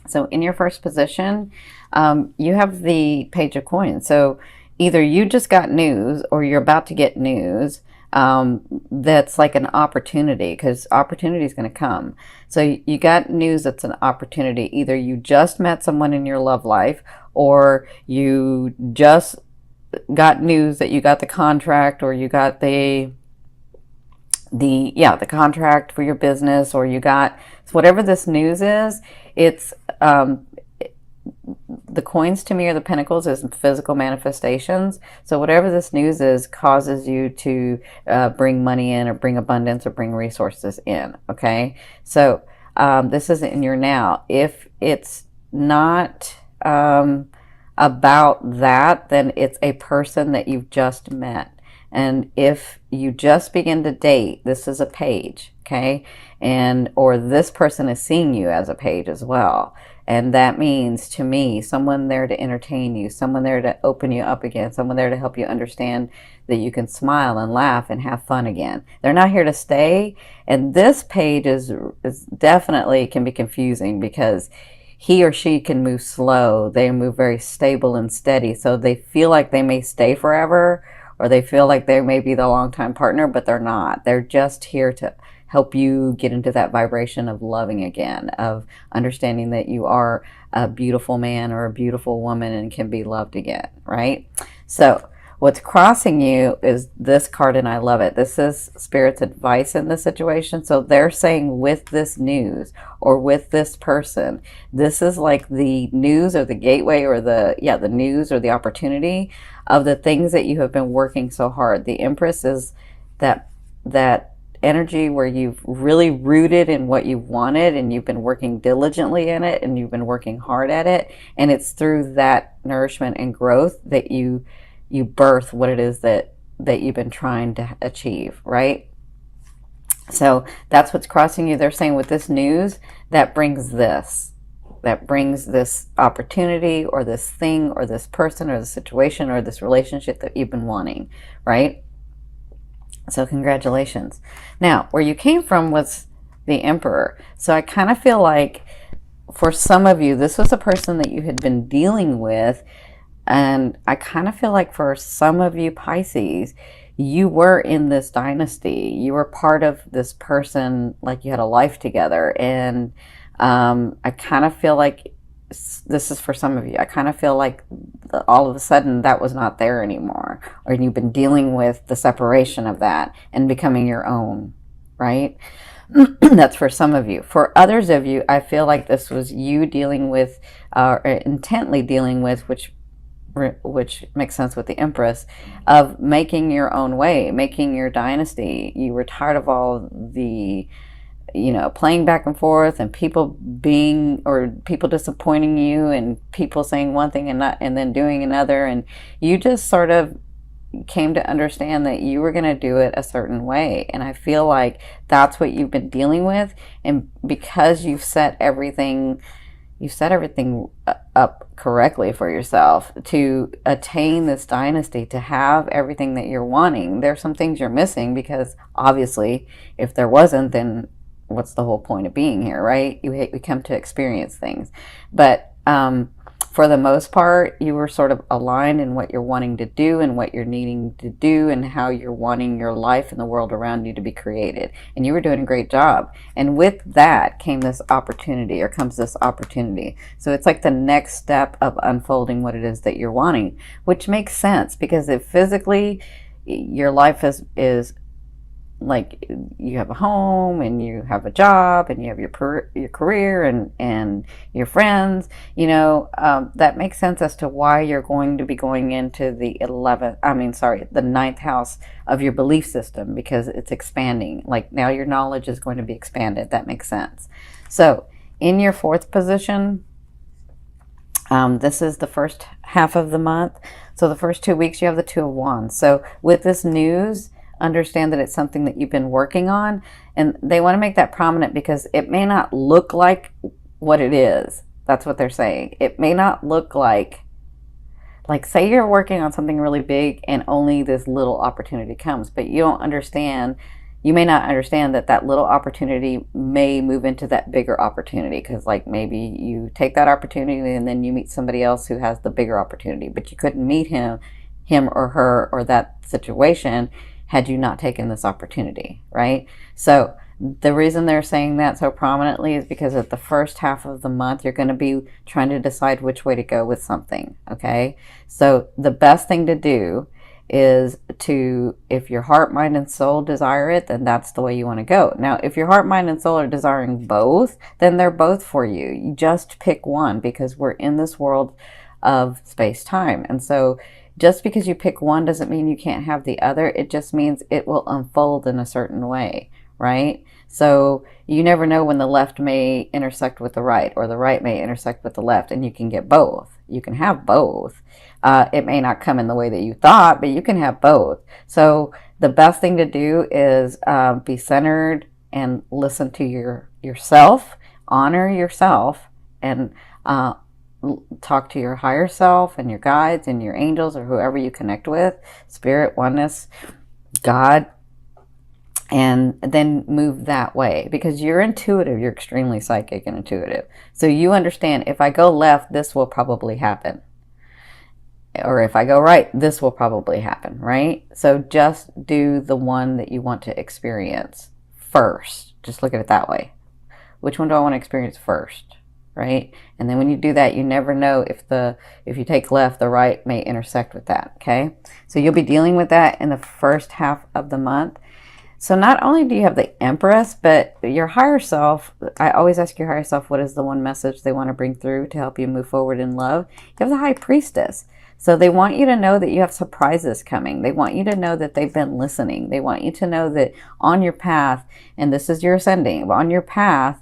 So in your first position, you have the Page of Coins. So either you just got news or you're about to get news that's like an opportunity, because opportunity is going to come. So you got news that's an opportunity. Either you just met someone in your love life, or you just got news that you got the contract, or you got the contract for your business, or you got, so whatever this news is, it's the coins to me, or the pentacles, is physical manifestations. So whatever this news is causes you to bring money in, or bring abundance, or bring resources in. Okay, so this is in your now. If it's not about that, then it's a person that you've just met. And if you just begin to date, this is a page, okay? And or this person is seeing you as a page as well. And that means, to me, someone there to entertain you, someone there to open you up again, someone there to help you understand that you can smile and laugh and have fun again. They're not here to stay. And this page is definitely can be confusing, because he or she can move slow. They move very stable and steady. So they feel like they may stay forever, or they feel like they may be the longtime partner, but they're not. They're just here to help you get into that vibration of loving again, of understanding that you are a beautiful man or a beautiful woman and can be loved again, right? So what's crossing you is this card, and I love it. This is Spirit's advice in this situation. So they're saying, with this news or with this person, this is like the news or the gateway, or the news or the opportunity of the things that you have been working so hard. The Empress is that energy where you've really rooted in what you wanted, and you've been working diligently in it, and you've been working hard at it, and it's through that nourishment and growth that you birth what it is that you've been trying to achieve, right? So that's what's crossing you. They're saying, with this news, that brings this opportunity, or this thing, or this person, or the situation, or this relationship that you've been wanting, right? So congratulations. Now, where you came from was the Emperor. So I kind of feel like, for some of you, this was a person that you had been dealing with. And I kind of feel like, for some of you Pisces, you were in this dynasty. You were part of this person, like you had a life together. And I kind of feel like, this is for some of you, I kind of feel like all of a sudden that was not there anymore, or you've been dealing with the separation of that and becoming your own, right? That's for some of you. For others of you, I feel like this was you dealing with, or intently dealing with, which makes sense with the Empress, of making your own way, making your dynasty. You were tired of all the, playing back and forth, and people disappointing you, and people saying one thing and then doing another, and you just sort of came to understand that you were going to do it a certain way. And I feel like that's what you've been dealing with. And because you've set everything up correctly for yourself to attain this dynasty, to have everything that you're wanting, there's some things you're missing, because obviously if there wasn't, then what's the whole point of being here, right? We come to experience things. But for the most part, you were sort of aligned in what you're wanting to do, and what you're needing to do, and how you're wanting your life and the world around you to be created. And you were doing a great job. And with that comes this opportunity. So it's like the next step of unfolding what it is that you're wanting, which makes sense, because if physically your life is like, you have a home, and you have a job, and you have your career and your friends, that makes sense as to why you're going to be going into the ninth house of your belief system, because it's expanding. Like, now your knowledge is going to be expanded. That makes sense. So in your fourth position, this is the first half of the month. So the first 2 weeks, you have the Two of Wands. So with this news, understand that it's something that you've been working on, and they want to make that prominent, because it may not look like what it is. That's what they're saying. It may not look like say you're working on something really big, and only this little opportunity comes, but you don't understand you may not understand that that little opportunity may move into that bigger opportunity, because like maybe you take that opportunity and then you meet somebody else who has the bigger opportunity, but you couldn't meet him or her or that situation had you not taken this opportunity, right? So the reason they're saying that so prominently is because at the first half of the month, you're going to be trying to decide which way to go with something, okay? So the best thing to do is to, if your heart, mind, and soul desire it, then that's the way you want to go. Now, if your heart, mind, and soul are desiring both, then they're both for you. You just pick one, because we're in this world of space-time. And so just because you pick one doesn't mean you can't have the other. It just means it will unfold in a certain way, right? So you never know when the left may intersect with the right, or the right may intersect with the left, and you can get both. You can have both. It may not come in the way that you thought, but you can have both. So the best thing to do is be centered and listen to yourself, honor yourself, and talk to your higher self and your guides and your angels or whoever you connect with, spirit, oneness, God, and then move that way, because you're intuitive. You're extremely psychic and intuitive. So you understand, if I go left, this will probably happen. Or if I go right, this will probably happen, right? So just do the one that you want to experience first. Just look at it that way. Which one do I want to experience first, right? And then when you do that, you never know if you take left, the right may intersect with that, okay? So you'll be dealing with that in the first half of the month. So not only do you have the Empress, but your higher self, I always ask your higher self, what is the one message they want to bring through to help you move forward in love? You have the High Priestess. So they want you to know that you have surprises coming. They want you to know that they've been listening. They want you to know that on your path, and this is your ascending, on your path,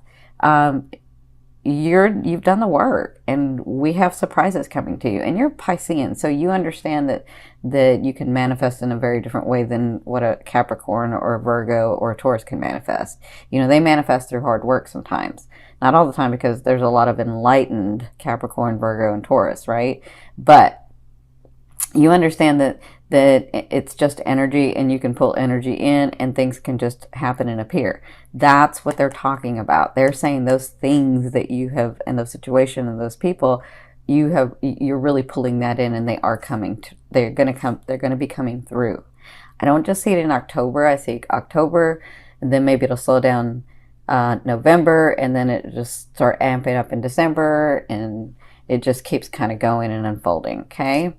you've done the work, and we have surprises coming to you. And you're Piscean, so you understand that you can manifest in a very different way than what a Capricorn or a Virgo or a Taurus can manifest. You know, they manifest through hard work sometimes. Not all the time, because there's a lot of enlightened Capricorn, Virgo, and Taurus, right? But you understand that it's just energy, and you can pull energy in, and things can just happen and appear. That's what they're talking about. They're saying those things that you have, and those situations and those people, you're really pulling that in, and they are coming to, they're going to be coming through. I don't just see it in October. I see October, and then maybe it'll slow down November, and then it just start amping up in December, and it just keeps kind of going and unfolding, okay?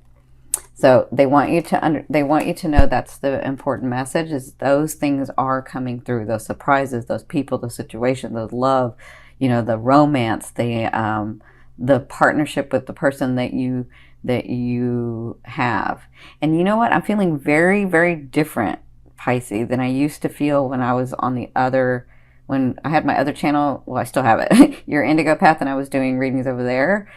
So they want you to know that's the important message, is those things are coming through, those surprises, those people, the situation, the love, you know, the romance, the partnership with the person that you have. And you know what? I'm feeling very, very different, Pisces, than I used to feel when I was on when I had my other channel. Well, I still have it, Your Indigo Path, and I was doing readings over there.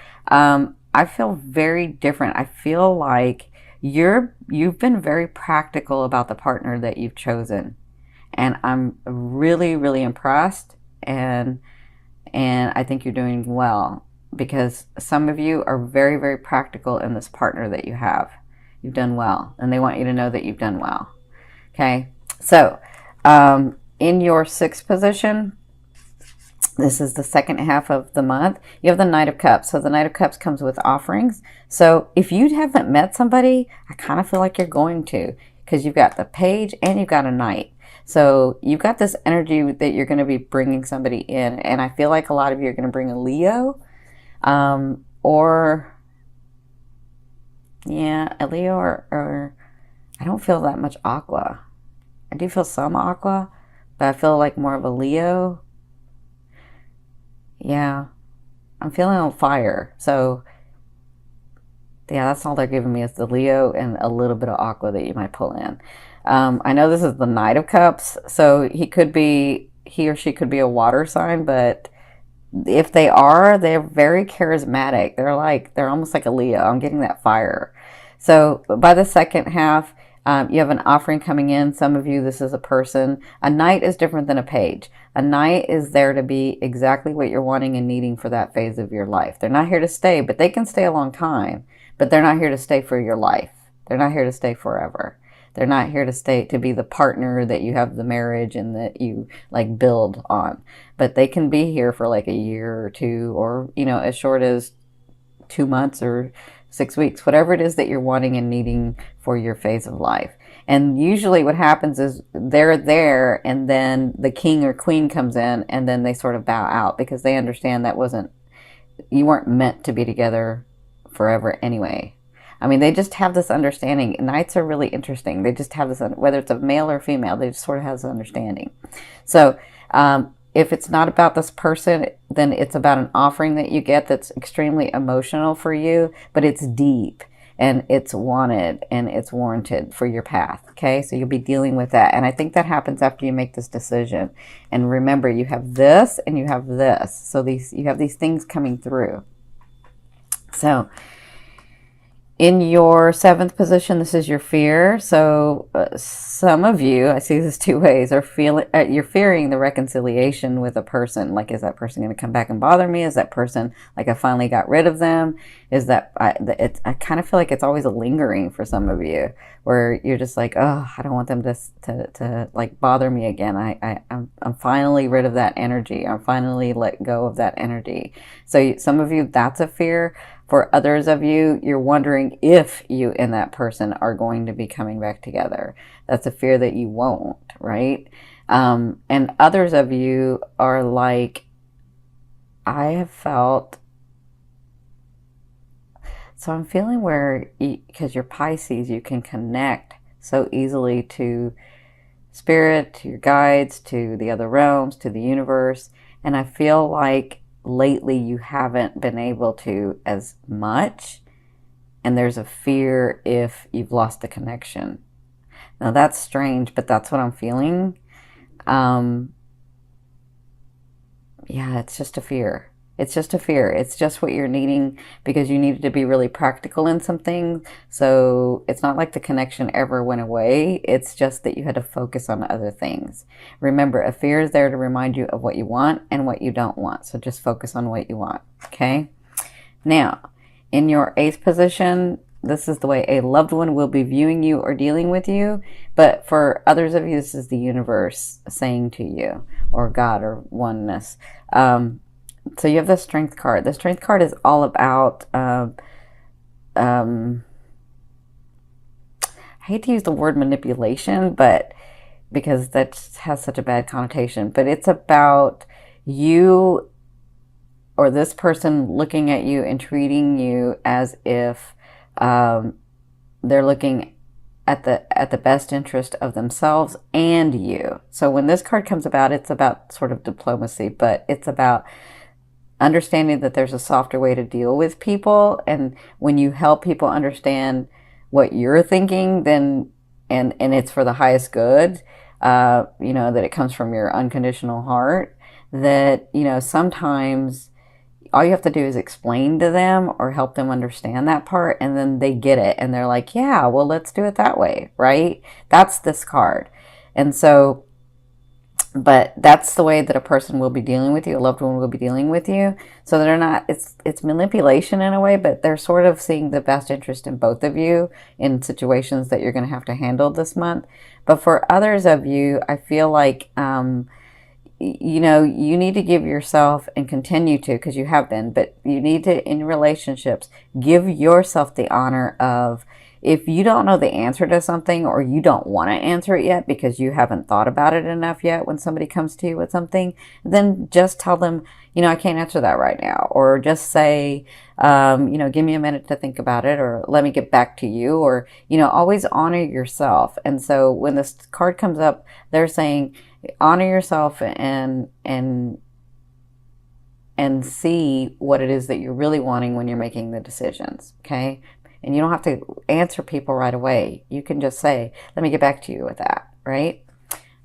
I feel very different. I feel like you've been very practical about the partner that you've chosen, and I'm really, really impressed, and I think you're doing well, because some of you are very, very practical in this partner that you have. You've done well, and they want you to know that you've done well. Okay, so in your sixth position, this is the second half of the month, you have the Knight of Cups. So the Knight of Cups comes with offerings. So if you haven't met somebody, I kind of feel like you're going to, because you've got the Page and you've got a Knight. So you've got this energy that you're going to be bringing somebody in. And I feel like a lot of you are going to bring a Leo, or I don't feel that much Aqua. I do feel some Aqua, but I feel like more of a Leo. Yeah, I'm feeling on fire. So yeah, that's all they're giving me, is the Leo and a little bit of Aqua that you might pull in. I know this is the Knight of Cups, so he or she could be a water sign, but if they are, they're very charismatic. They're almost like a Leo. I'm getting that fire. So by the second half, you have an offering coming in. Some of you, this is a person. A Knight is different than a Page. A Knight is there to be exactly what you're wanting and needing for that phase of your life. They're not here to stay, but they can stay a long time. But they're not here to stay for your life. They're not here to stay forever. They're not here to stay to be the partner that you have the marriage and that you like build on. But they can be here for like a year or two, or as short as 2 months or 6 weeks, whatever it is that you're wanting and needing for your phase of life. And usually what happens is they're there, and then the king or queen comes in, and then they sort of bow out because they understand you weren't meant to be together forever anyway. I mean, they just have this understanding. Knights are really interesting. They just have this, whether it's a male or female, they just sort of have this understanding. So, if it's not about this person, then it's about an offering that you get that's extremely emotional for you, but it's deep and it's wanted and it's warranted for your path. Okay, so you'll be dealing with that. And I think that happens after you make this decision. And remember, you have this and you have this. So you have these things coming through. So in your 7th position, this is your fear. So some of you, I see this 2 ways, you're fearing the reconciliation with a person. Like, is that person going to come back and bother me? Is that person, like, I finally got rid of them? Is that, I kind of feel like it's always a lingering for some of you, where you're just like, oh, I don't want them to like bother me again. I'm finally rid of that energy. I'm finally let go of that energy. So some of you, that's a fear. For others of you, you're wondering if you and that person are going to be coming back together. That's a fear that you won't, right? And others of you are like, I have felt, so I'm feeling where, because you're Pisces, you can connect so easily to spirit, to your guides, to the other realms, to the universe. And I feel like lately you haven't been able to as much, and there's a fear if you've lost the connection. Now that's strange, but that's what I'm feeling. Yeah, it's just a fear. It's just a fear. It's just what you're needing, because you needed to be really practical in some things. So it's not like the connection ever went away. It's just that you had to focus on other things. Remember, a fear is there to remind you of what you want and what you don't want. So just focus on what you want. Okay? Now, in your 8th position, this is the way a loved one will be viewing you or dealing with you. But for others of you, this is the universe saying to you, or God, or oneness. So you have the Strength card. The Strength card is all about, I hate to use the word manipulation, but because that has such a bad connotation, but it's about you or this person looking at you and treating you as if they're looking at the best interest of themselves and you. So when this card comes about, it's about sort of diplomacy, but it's about understanding that there's a softer way to deal with people. And when you help people understand what you're thinking, then and it's for the highest good, that it comes from your unconditional heart, that sometimes all you have to do is explain to them or help them understand that part, and then they get it and they're like, yeah, well, let's do it that way, right? That's this card. And so, but that's the way that a person will be dealing with you, a loved one will be dealing with you. So they're not, it's manipulation in a way, but they're sort of seeing the best interest in both of you in situations that you're going to have to handle this month. But for others of you, I feel like, you need to give yourself, and continue to, because you have been, but you need to, in relationships, give yourself the honor of, if you don't know the answer to something, or you don't want to answer it yet because you haven't thought about it enough yet, when somebody comes to you with something, then just tell them, I can't answer that right now. Or just say, give me a minute to think about it, or let me get back to you, or, always honor yourself. And so when this card comes up, they're saying, honor yourself and see what it is that you're really wanting when you're making the decisions. Okay? And you don't have to answer people right away. You can just say, let me get back to you with that, right?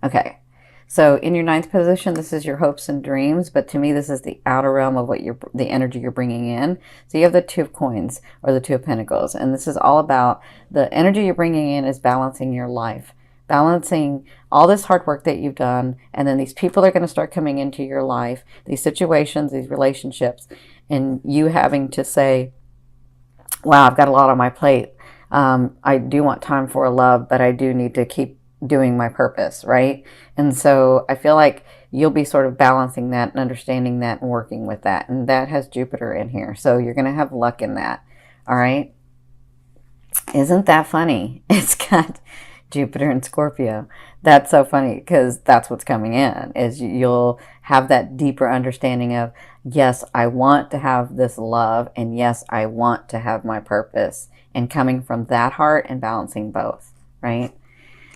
Okay. So in your 9th position, this is your hopes and dreams. But to me, this is the outer realm of the energy you're bringing in. So you have the 2 of coins, or the 2 of pentacles. And this is all about the energy you're bringing in is balancing your life. Balancing all this hard work that you've done. And then these people are going to start coming into your life. These situations, these relationships. And you having to say, wow, I've got a lot on my plate. I do want time for love, but I do need to keep doing my purpose, right? And so I feel like you'll be sort of balancing that and understanding that and working with that. And that has Jupiter in here. So you're going to have luck in that. All right. Isn't that funny? It's got Jupiter and Scorpio. That's so funny because that's what's coming in is you'll have that deeper understanding of, yes, I want to have this love, and yes, I want to have my purpose, and coming from that heart and balancing both, right?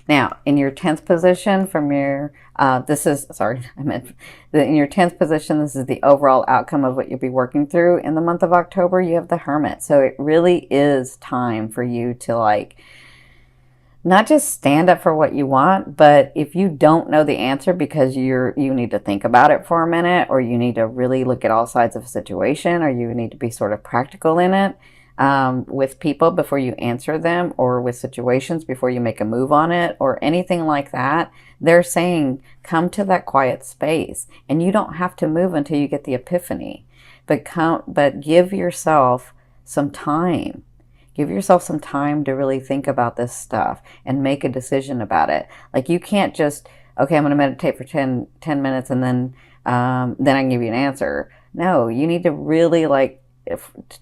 Now, in your 10th position from your, this is, sorry, I meant, in your 10th position, this is the overall outcome of what you'll be working through. In the month of October, you have the Hermit. So it really is time for you to like, not just stand up for what you want, but if you don't know the answer because you need to think about it for a minute, or you need to really look at all sides of a situation, or you need to be sort of practical in it, with people before you answer them, or with situations before you make a move on it, or anything like that. They're saying, come to that quiet space, and you don't have to move until you get the epiphany, but give yourself some time. Give yourself some time to really think about this stuff and make a decision about it. Like, you can't just, okay, I'm going to meditate for 10 minutes and then I can give you an answer. No, you need to really like,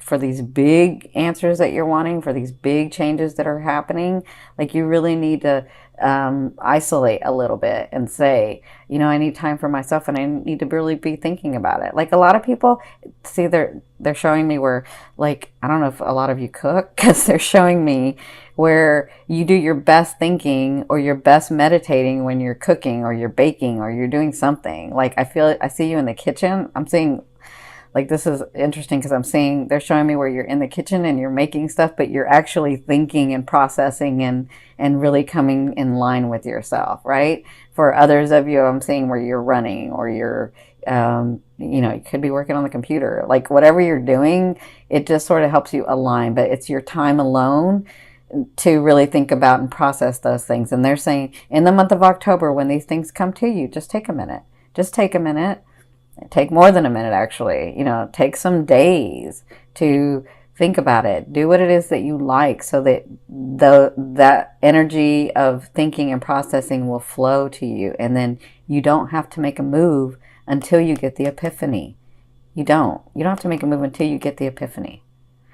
for these big answers that you're wanting, for these big changes that are happening, like you really need to isolate a little bit and say, you know, I need time for myself and I need to really be thinking about it. Like a lot of people, see, they're showing me where, like, I don't know if a lot of you cook, because they're showing me where you do your best thinking or your best meditating when you're cooking or you're baking or you're doing something. Like I see you in the kitchen. I'm seeing, like, this is interesting because I'm seeing, they're showing me where you're in the kitchen and you're making stuff, but you're actually thinking and processing and really coming in line with yourself, right? For others of you, I'm seeing where you're running or you're, you know, you could be working on the computer. Like whatever you're doing, it just sort of helps you align, but it's your time alone to really think about and process those things. And they're saying in the month of October, when these things come to you, just take a minute. Just take a minute. Take more than a minute, actually. You know, take some days to think about it. Do what it is that you like, so that that energy of thinking and processing will flow to you. And then you don't have to make a move until you get the epiphany. You don't have to make a move until you get the epiphany.